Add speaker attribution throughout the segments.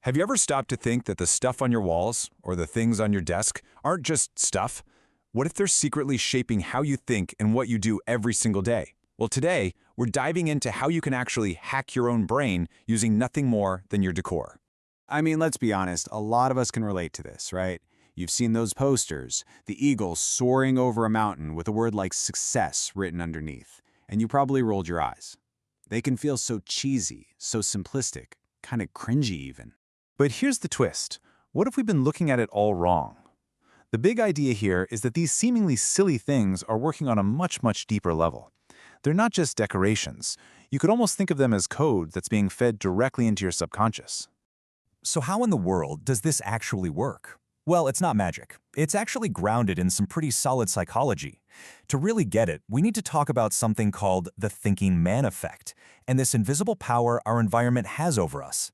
Speaker 1: Have you ever stopped to think that the stuff on your walls or the things on your desk aren't just stuff? What if they're secretly shaping how you think and what you do every single day? Well, today, we're diving into how you can actually hack your own brain using nothing more than your decor.
Speaker 2: I mean, let's be honest, a lot of us can relate to this, right? You've seen those posters, the eagle soaring over a mountain with a word like success written underneath, and you probably rolled your eyes. They can feel so cheesy, so simplistic, kind of cringy even.
Speaker 1: But here's the twist. What if we've been looking at it all wrong? The big idea here is that these seemingly silly things are working on a much deeper level. They're not just decorations. You could almost think of them as code that's being fed directly into your subconscious.
Speaker 3: So how in the world does this actually work? Well, it's not magic. It's actually grounded in some pretty solid psychology. To really get it, we need to talk about something called the thinking man effect, and this invisible power our environment has over us.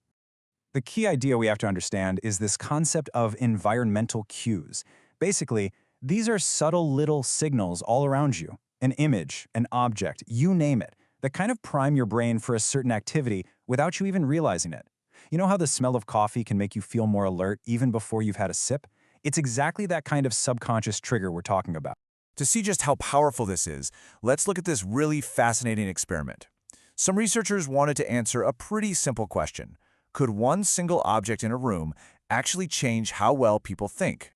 Speaker 4: The key idea we have to understand is this concept of environmental cues. Basically, these are subtle little signals all around you. An image, an object, you name it, that kind of prime your brain for a certain activity without you even realizing it. You know how the smell of coffee can make you feel more alert even before you've had a sip? It's exactly that kind of subconscious trigger we're talking about.
Speaker 1: To see just how powerful this is, let's look at this really fascinating experiment. Some researchers wanted to answer a pretty simple question. Could one single object in a room actually change how well people think?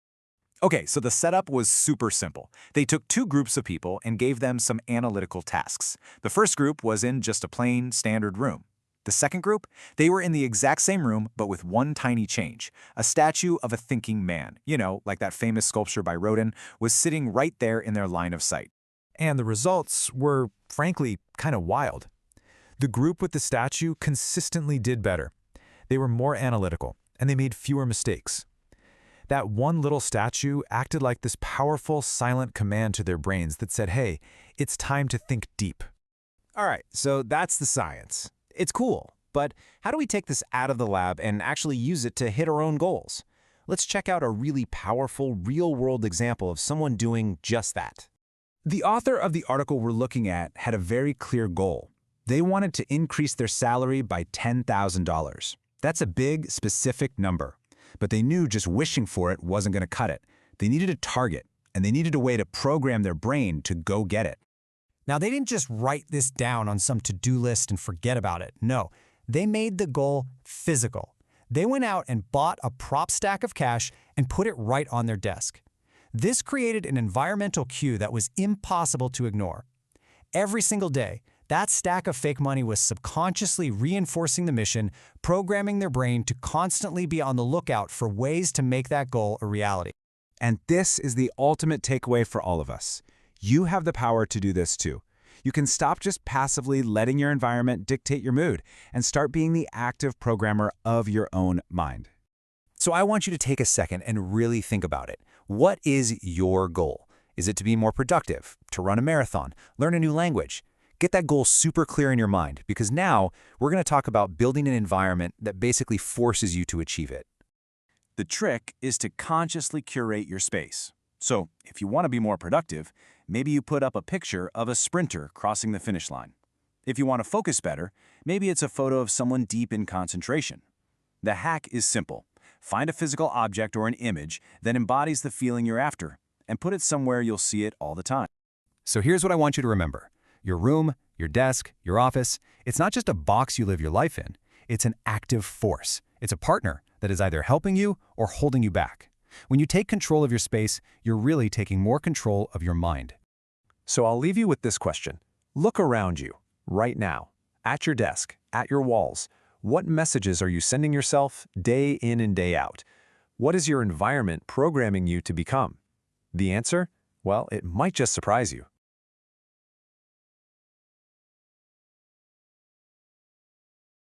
Speaker 1: Okay, so the setup was super simple. They took two groups of people and gave them some analytical tasks. The first group was in just a plain, standard room. The second group, they were in the exact same room, but with one tiny change. A statue of a thinking man, like that famous sculpture by Rodin, was sitting right there in their line of sight. And the results were, frankly, kind of wild. The group with the statue consistently did better. They were more analytical, and they made fewer mistakes. That one little statue acted like this powerful, silent command to their brains that said, hey, it's time to think deep.
Speaker 2: All right, so that's the science. It's cool, but how do we take this out of the lab and actually use it to hit our own goals? Let's check out a really powerful, real-world example of someone doing just that.
Speaker 4: The author of the article we're looking at had a very clear goal. They wanted to increase their salary by $10,000. That's a big, specific number. But they knew just wishing for it wasn't going to cut it. They needed a target, and they needed a way to program their brain to go get it.
Speaker 5: Now, they didn't just write this down on some to-do list and forget about it. No, they made the goal physical. They went out and bought a prop stack of cash and put it right on their desk. This created an environmental cue that was impossible to ignore. Every single day, that stack of fake money was subconsciously reinforcing the mission, programming their brain to constantly be on the lookout for ways to make that goal a reality.
Speaker 2: And this is the ultimate takeaway for all of us. You have the power to do this too. You can stop just passively letting your environment dictate your mood and start being the active programmer of your own mind.
Speaker 3: So I want you to take a second and really think about it. What is your goal? Is it to be more productive, to run a marathon, learn a new language? Get that goal super clear in your mind, because now we're going to talk about building an environment that basically forces you to achieve it.
Speaker 4: The trick is to consciously curate your space. So, if you want to be more productive, maybe you put up a picture of a sprinter crossing the finish line. If you want to focus better, maybe it's a photo of someone deep in concentration. The hack is simple. Find a physical object or an image that embodies the feeling you're after, and put it somewhere you'll see it all the time.
Speaker 3: So here's what I want you to remember. Your room, your desk, your office, it's not just a box you live your life in. It's an active force. It's a partner that is either helping you or holding you back. When you take control of your space, you're really taking more control of your mind.
Speaker 1: So I'll leave you with this question. Look around you, right now, at your desk, at your walls. What messages are you sending yourself day in and day out? What is your environment programming you to become? The answer? Well, it might just surprise you.